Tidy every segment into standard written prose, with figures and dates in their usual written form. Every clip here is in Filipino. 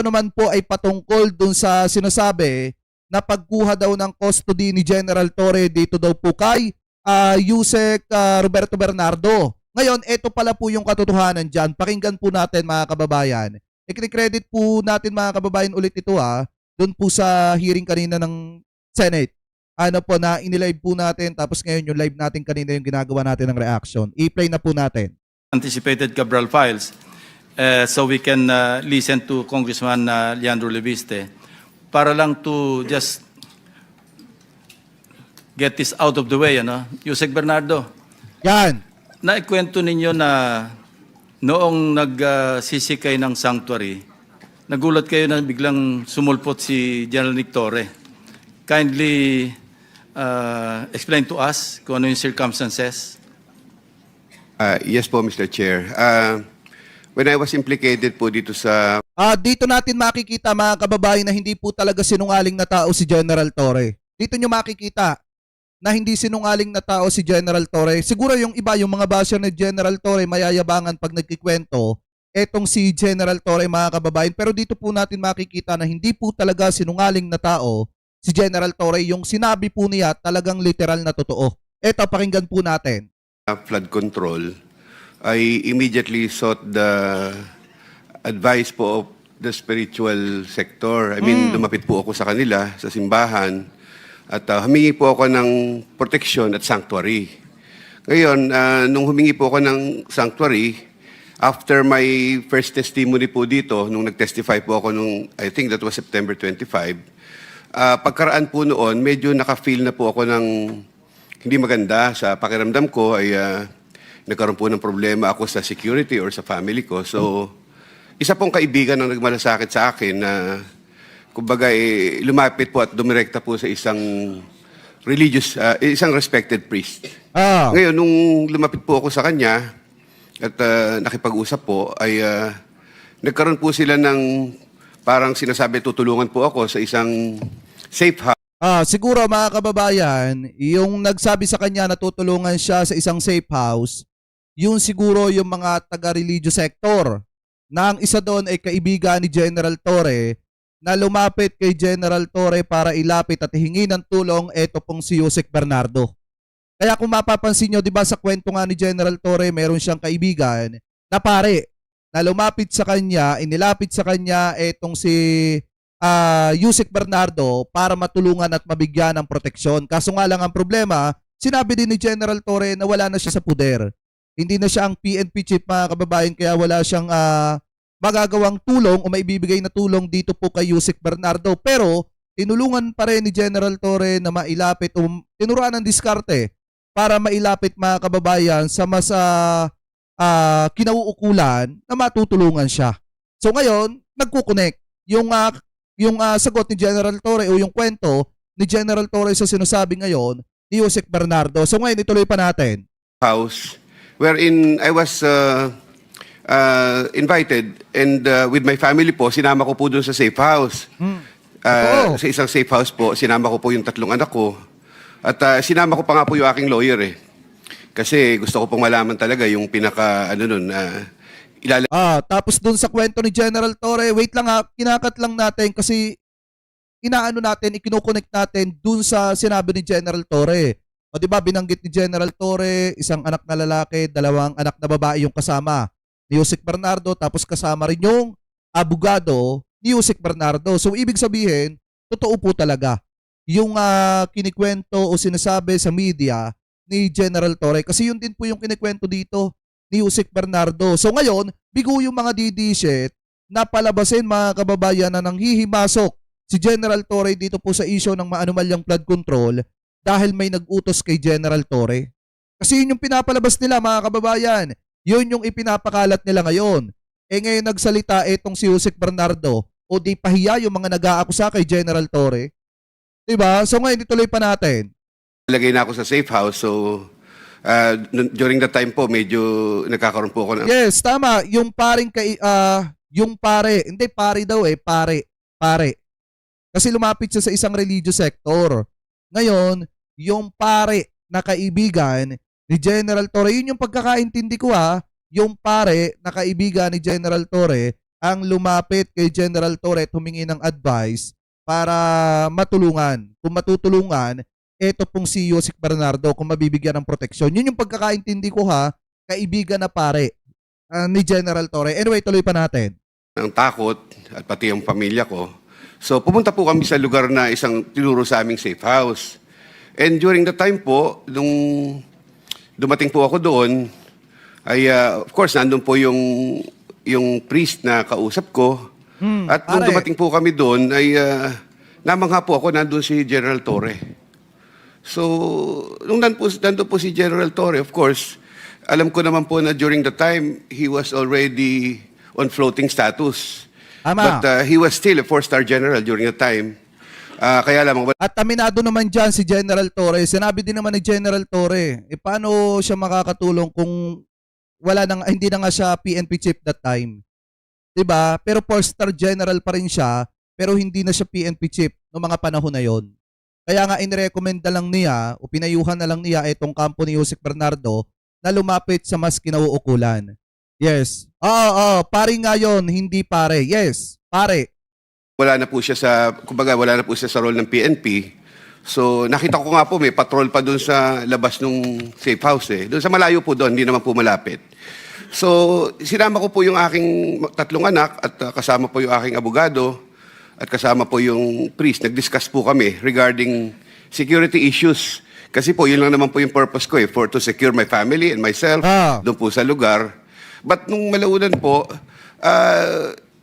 ito naman po ay patungkol dun sa sinasabi na pagkuha daw ng custody ni General Torre dito daw po kay Yusek Roberto Bernardo. Ngayon, ito pala po yung katotohanan dyan. Pakinggan po natin mga kababayan. I-credit po natin mga kababayan ulit ito doon po sa hearing kanina ng Senate. Ano po na inilive po natin tapos ngayon yung live natin kanina yung ginagawa natin ng reaction. I-play na po natin. Anticipated Cabral files so we can listen to Congressman Leandro Leviste para lang to just get this out of the way, ano? Yusek Bernardo, Yan. naikwento ninyo na noong nagsisikay ng sanctuary, nagulat kayo na biglang sumulpot si General Nick Torre. Kindly explain to us kung ano yung circumstances. Yes po, Mr. Chair. When I was implicated po dito sa... Dito natin makikita mga kababayan na hindi po talaga sinungaling na tao si General Torre. Dito nyo makikita na hindi sinungaling na tao si General Torre. Siguro yung iba, yung mga basher ni General Torre, mayayabangan pag nagkikwento, etong si General Torre mga kababayan. Pero dito po natin makikita na hindi po talaga sinungaling na tao si General Torre. Yung sinabi po niya talagang literal na totoo. Eto, pakinggan po natin. Flood control, I immediately sought the advice po of the spiritual sector. I mean, lumapit po ako sa kanila, sa simbahan, at humingi po ako ng protection at sanctuary. Ngayon, nung humingi po ako ng sanctuary, after my first testimony po dito, nung nag-testify po ako nung, I think that was September 25, pagkaraan po noon, medyo naka-feel na po ako ng hindi maganda sa pakiramdam ko ay nagkaroon po ng problema ako sa security or sa family ko. So, isa pong kaibigan ang nagmalasakit sa akin na kumbaga lumapit po at dumirekta po sa isang religious, isang respected priest. Ngayon, nung lumapit po ako sa kanya at nakipag-usap po, ay nagkaroon po sila ng parang sinasabi tutulungan po ako sa isang safe house. Siguro mga kababayan, yung nagsabi sa kanya na tutulungan siya sa isang safe house, yun siguro yung mga taga-religious sector. Na ang isa doon ay kaibigan ni General Torre na lumapit kay General Torre para ilapit at hingi ng tulong eto pong si Yusek Bernardo. Kaya kung mapapansin nyo, di ba sa kwento nga ni General Torre, meron siyang kaibigan na pare na lumapit sa kanya, inilapit sa kanya etong si Yusek Bernardo para matulungan at mabigyan ng proteksyon. Kaso nga lang ang problema, sinabi din ni General Torre na wala na siya sa puder. Hindi na siya ang PNP chief mga kababayan kaya wala siyang magagawang tulong o maibibigay na tulong dito po kay Yusek Bernardo. Pero tinulungan pa rin ni General Torre na mailapit o tinuruan ng diskarte para mailapit mga kababayan sa mas kinauukulan na matutulungan siya. So ngayon, nagkukonek yung sagot ni General Torre o yung kwento ni General Torre sa sinasabi ngayon ni Yusek Bernardo. So ngayon, ituloy pa natin. House wherein I was invited and with my family po, sinama ko po doon sa safe house. Sa isang safe house po, sinama ko po yung 3 anak ko. At sinama ko pa nga po yung aking lawyer eh. Kasi gusto ko pong malaman talaga yung pinaka tapos dun sa kwento ni General Torre, wait lang kinakat lang natin kasi ikinukonect natin dun sa sinabi ni General Torre. O di ba binanggit ni General Torre, isang anak na lalaki, 2 anak na babae yung kasama ni Yusek Bernardo, tapos kasama rin yung abogado ni Yusek Bernardo. So ibig sabihin, totoo po talaga yung kinikwento o sinasabi sa media ni General Torre. Kasi yun din po yung kinikwento dito ni Yusek Bernardo. So ngayon, bigo yung mga DD-shit na palabasin mga kababayan na nanghihimasok si General Torre dito po sa issue ng maanumalyang flood control dahil may nag-utos kay General Torre. Kasi yun yung pinapalabas nila mga kababayan. Yun yung ipinapakalat nila ngayon. Ngayon nagsalita etong si Yusek Bernardo o di pahiya yung mga nag-aakusa kay General Torre. Diba? So ngayon ituloy pa natin. Lagay na ako sa safe house so during that time po medyo nagkakaroon po ako ng... Yes, tama. Yung paring yung pare, hindi pare daw pare. Kasi lumapit siya sa isang religious sector. Ngayon, yung pare na kaibigan ni General Torre, yun yung pagkakaintindi ko yung pare na kaibigan ni General Torre ang lumapit kay General Torre at humingi ng advice para matulungan. Kung matutulungan, eto pong si Yusek Bernardo kung mabibigyan ng proteksyon. Yun yung pagkakaintindi ko ha, kaibigan na pare ni General Torre. Anyway, tuloy pa natin. Ng takot at pati yung pamilya ko. So pumunta po kami sa lugar na isang tinuro sa aming safe house. And during the time po, nung dumating po ako doon, ay of course nandun po yung priest na kausap ko. At nung pare. dumating po kami doon, ay namangha po ako, nandun si General Torre. So, nung nandun po si General Torre, of course, alam ko naman po na during the time, he was already on floating status. Tama. But he was still a 4-star general during the time. Kaya lamang, At aminado naman dyan si General Torre. Sinabi din naman ni General Torre, paano siya makakatulong kung hindi na nga siya PNP chief that time. 'Di ba? Pero 4-star general pa rin siya, pero hindi na siya PNP chief noong mga panahon na 'yon. Kaya nga inirekomenda lang niya o pinayuhan na lang niya itong kampo ni Yusek Bernardo na lumapit sa mas kinauukulan. Yes. Pare nga 'yon, hindi pare. Yes, pare. wala na po siya sa role ng PNP. So nakita ko nga po may patrol pa doon sa labas nung safe house eh. Doon sa malayo po doon, hindi naman po malapit. So sinama ko po yung aking 3 anak at kasama po yung aking abogado at kasama po yung priest. Nag-discuss po kami regarding security issues. Kasi po yun lang naman po yung purpose ko to secure my family and myself doon po sa lugar. But nung malaunan po,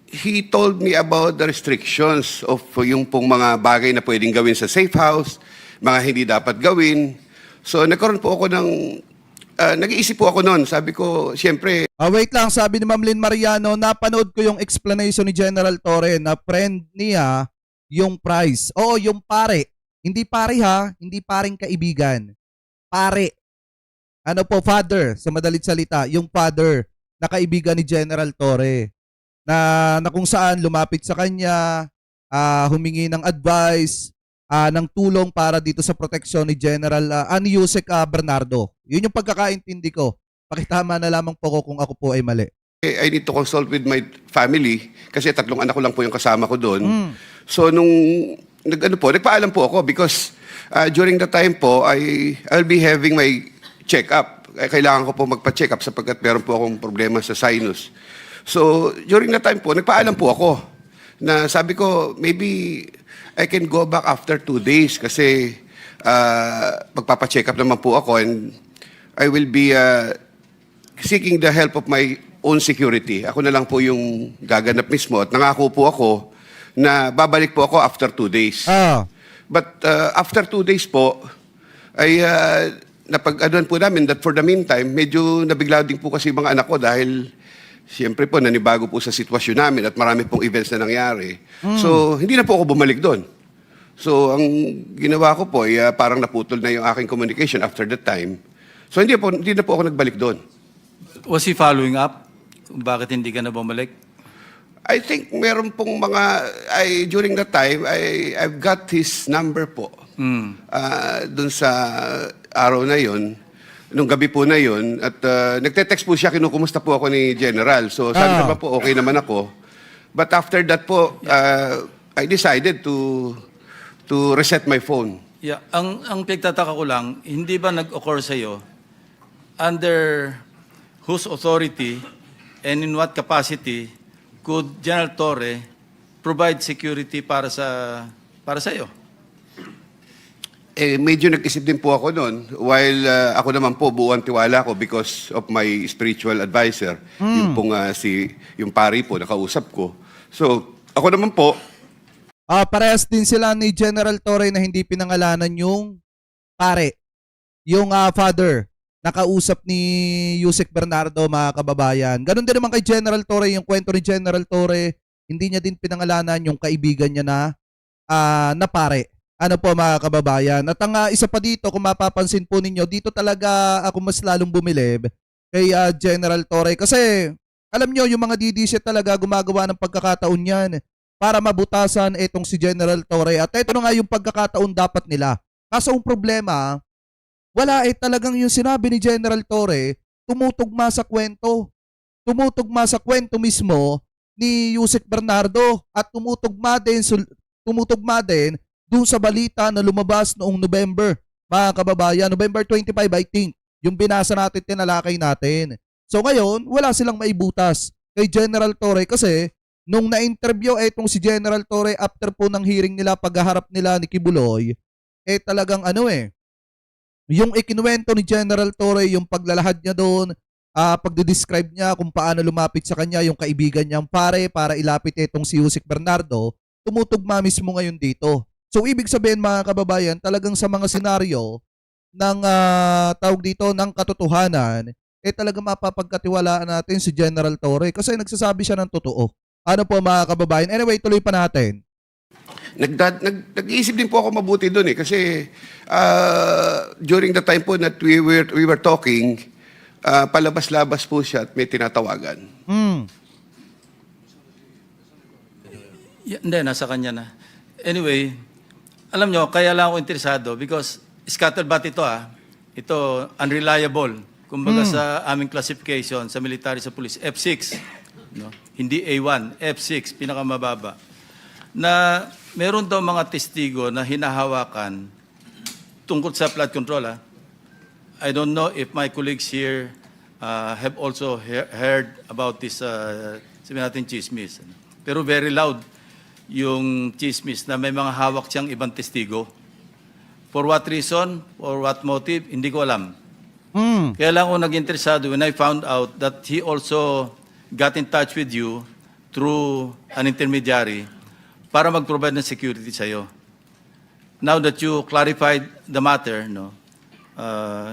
he told me about the restrictions of yung pong mga bagay na pwedeng gawin sa safe house, mga hindi dapat gawin. So nagkaroon po ako ng, nag-iisip po ako noon. Sabi ko, siyempre, Wait lang, sabi ni Ma'am Lynn Mariano, napanood ko yung explanation ni General Torre na friend niya yung price. Oo, yung pare. Hindi pare ha, hindi paring kaibigan. Pare. Ano po, father, sa madalit salita, yung father na kaibigan ni General Torre. Na kung saan lumapit sa kanya, humingi ng advice, ng tulong para dito sa proteksyon ni General ni Yusek Bernardo. Yun yung pagkakaintindi ko. Pakitama na lamang po ko kung ako po ay mali. I need to consult with my family kasi 3 anak ko lang po yung kasama ko doon. So nung nagpaalam po ako because during the time po I'll be having my check-up. Kailangan ko po magpa-check up sapagkat meron po akong problema sa sinus. So during that time po nagpaalam po ako na sabi ko maybe I can go back after 2 days kasi magpapa-check up naman po ako and I will be seeking the help of my own security. Ako na lang po yung gaganap mismo at nangako po ako na babalik po ako after 2 days. But after 2 days po, ay napag-anuan po namin that for the meantime, medyo nabigla din po kasi mga anak ko dahil siyempre po nanibago po sa sitwasyon namin at marami pong events na nangyari. So hindi na po ako bumalik doon. So ang ginawa ko po ay parang naputol na yung aking communication after that time. So hindi na po ako nagbalik doon. Was he following up? Bakit hindi ka na bumalik? I think meron pong during that time, I've got his number po. Doon sa araw na yon, nung gabi po na yon, at nagte-text po siya, kinukumusta po ako ni General. So sabi naman po, okay naman ako. But after that po, I decided to reset my phone. Yeah, ang pagtataka ko lang, hindi ba nag-occur sa'yo under whose authority and in what capacity could General Torre provide security para sa iyo? Medyo nag-isip din po ako noon while ako naman po buuan tiwala ko because of my spiritual advisor, yung pong yung pari po nakausap ko. So, ako naman po Parehas din sila ni General Torre na hindi pinangalanan yung pare, yung father, nakausap ni Yusek Bernardo, mga kababayan. Ganon din naman kay General Torre, yung kwento ni General Torre, hindi niya din pinangalanan yung kaibigan niya na pare. Ano po, mga kababayan. At ang isa pa dito, kung mapapansin po ninyo, dito talaga ako mas lalong bumilib kay General Torre. Kasi alam nyo, yung mga DDC talaga gumagawa ng pagkakataon yan para mabutasan itong si General Torre. At ito na nga yung pagkakataon dapat nila. Kaso ang problema, wala talagang yung sinabi ni General Torre, tumutugma sa kwento. Tumutugma sa kwento mismo ni Yusek Bernardo at tumutugma din dun sa balita na lumabas noong November, mga kababayan, November 25 I think, yung binasa natin, tinalakay natin. So ngayon, wala silang maibutas kay General Torre kasi nung na-interview etong si General Torre after po ng hearing nila, paghaharap nila ni Kibuloy, talagang yung ikinuwento ni General Torre, yung paglalahad niya doon, pagde-describe niya kung paano lumapit sa kanya yung kaibigan niyang pare para ilapit itong si Yusek Bernardo, tumutugma mismo ngayon dito. So ibig sabihin mga kababayan, talagang sa mga senaryo ng tawag dito ng katotohanan, talagang mapapagkatiwalaan natin si General Torre kasi nagsasabi siya ng totoo. Ano po mga kababayan? Anyway, tuloy pa natin. Nag-iisip din po ako mabuti doon kasi during the time po that we were talking, palabas-labas po siya at may tinatawagan. Hindi, nasa kanya na. Anyway, alam nyo, kaya lang ako interesado because scatterbat ito Ito, unreliable. Kumbaga sa aming classification, sa military, sa police, F6. No? Hindi A1, F6, pinakamababa. Na meron daw mga testigo na hinahawakan tungkol sa flood control. I don't know if my colleagues here have also heard about this, sabi natin, chismis. Pero very loud yung chismis na may mga hawak siyang ibang testigo. For what reason, or what motive, hindi ko alam. Kaya lang ako nag-interesado when I found out that he also got in touch with you through an intermediary para mag-provide ng security sa'yo. Now that you clarified the matter,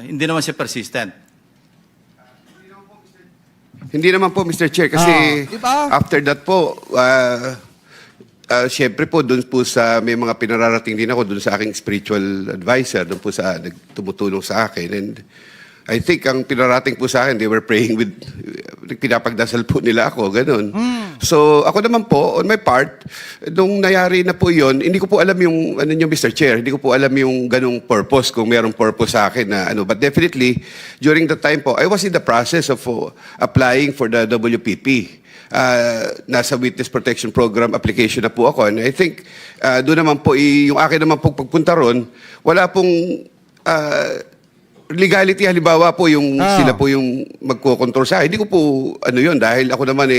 hindi naman siya persistent. Hindi naman po, Mr. Chair, kasi diba? after that po, syempre po, doon po sa, may mga pinararating din ako doon sa aking spiritual advisor, doon po sa, tumutulong sa akin. And I think ang pinarating po sa akin, they were praying with, pinapagdasal po nila ako, ganun. So ako naman po, on my part, nung nayari na po yon, hindi ko po alam yung, Mr. Chair, hindi ko po alam yung ganung purpose, kung mayroong purpose sa akin na but definitely, during the time po, I was in the process of applying for the WPP. Nasa Witness Protection Program application na po ako. And I think, doon naman po, yung akin naman po pagpunta ron, wala pong legality, halimbawa po yung sila po yung magko-control sa akin. Hindi ko po yun dahil ako naman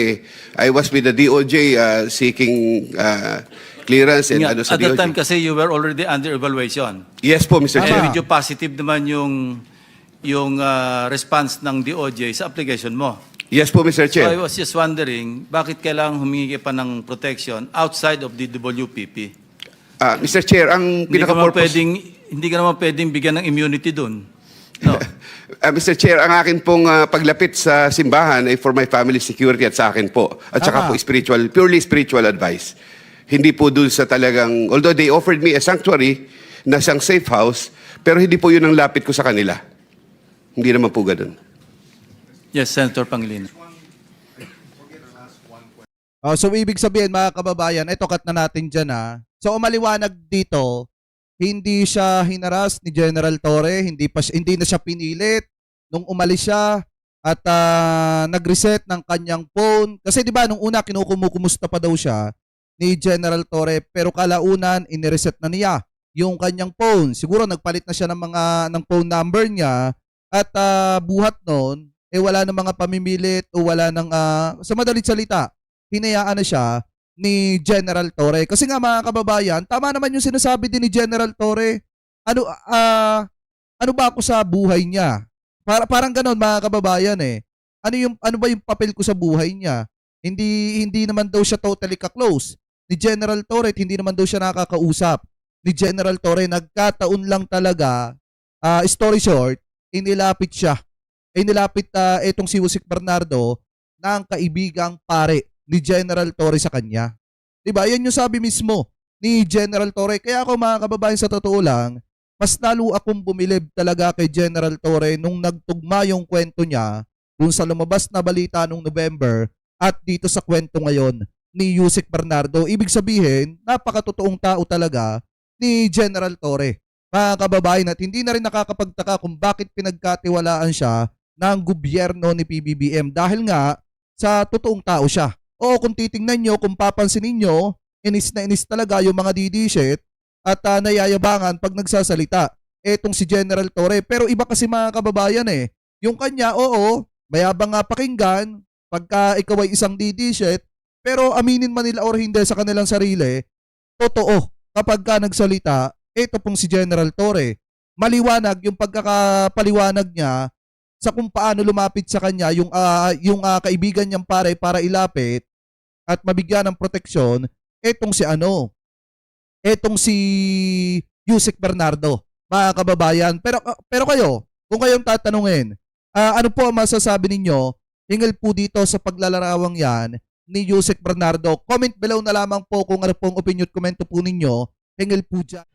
I was with the DOJ seeking clearance and At sa that DOJ. time kasi you were already under evaluation. Yes po, Mr. Chair. Medyo positive naman yung response ng DOJ sa application mo. Yes po, Mr. So I Chair. was just wondering, bakit kailangan humingi pa ng protection outside of the WPP? Mr. Chair, ang pinaka-purpose... Hindi ka naman pwedeng bigyan ng immunity dun. No. Mr. Chair, ang akin pong paglapit sa simbahan ay for my family security at sa akin po. At saka po purely spiritual advice. Hindi po dun sa talagang, although they offered me a sanctuary na siyang safe house, pero hindi po yun ang lapit ko sa kanila. Hindi naman po ganun. Yes, Senator Pangilinan. So ibig sabihin mga kababayan, ito cut na natin dyan So maliwanag dito, hindi siya hinaras ni General Torre, hindi na siya pinilit nung umalis siya at nag-reset ng kanyang phone. Kasi 'di ba nung una kinukumusta pa daw siya ni General Torre pero kalaunan inireset na niya yung kanyang phone. Siguro nagpalit na siya ng phone number niya at buhat noon wala nang mga pamimilit o wala nang sa madalit salita, hinayaan na siya ni General Torre. Kasi nga mga kababayan, tama naman yung sinasabi din ni General Torre. Ano ba ako sa buhay niya? Parang ganoon mga kababayan Ano ba yung papel ko sa buhay niya? Hindi naman daw siya totally ka-close ni General Torre, hindi naman daw siya nakakausap ni General Torre. Nagkataon lang talaga, story short, inilapit itong si Yusek Bernardo ng kaibigang pare ni General Torre sa kanya. Diba? Yan yung sabi mismo ni General Torre. Kaya ako mga kababayan, sa totoo lang, mas lalo akong bumilib talaga kay General Torre nung nagtugma yung kwento niya dun sa lumabas na balita nung November at dito sa kwento ngayon ni Yusek Bernardo. Ibig sabihin, napakatotoong tao talaga ni General Torre. Mga kababayan, at hindi na rin nakakapagtaka kung bakit pinagkatiwalaan siya ng gobyerno ni PBBM dahil nga sa totoong tao siya. Oo, kung titingnan nyo, kung papansinin nyo, inis na inis talaga yung mga didishit at nayayabangan pag nagsasalita. Etong si General Torre. Pero iba kasi mga kababayan eh. Yung kanya, oo, mayabang nga pakinggan pagka ikaw ay isang didishit, pero aminin man nila or hindi sa kanilang sarili, totoo kapag ka nagsalita, ito pong si General Torre. Maliwanag yung pagkakapaliwanag niya sa kung paano lumapit sa kanya yung kaibigan niyang pare para ilapit at mabigyan ng proteksyon etong si Yusek Bernardo, mga kababayan. Pero kayo, kung kayong tatanungin, ano po ang masasabi ninyo hinggil po dito sa paglalarawang yan ni Yusek Bernardo? Comment below na lamang po kung ano pong opinion, komento po ninyo hinggil po dyan.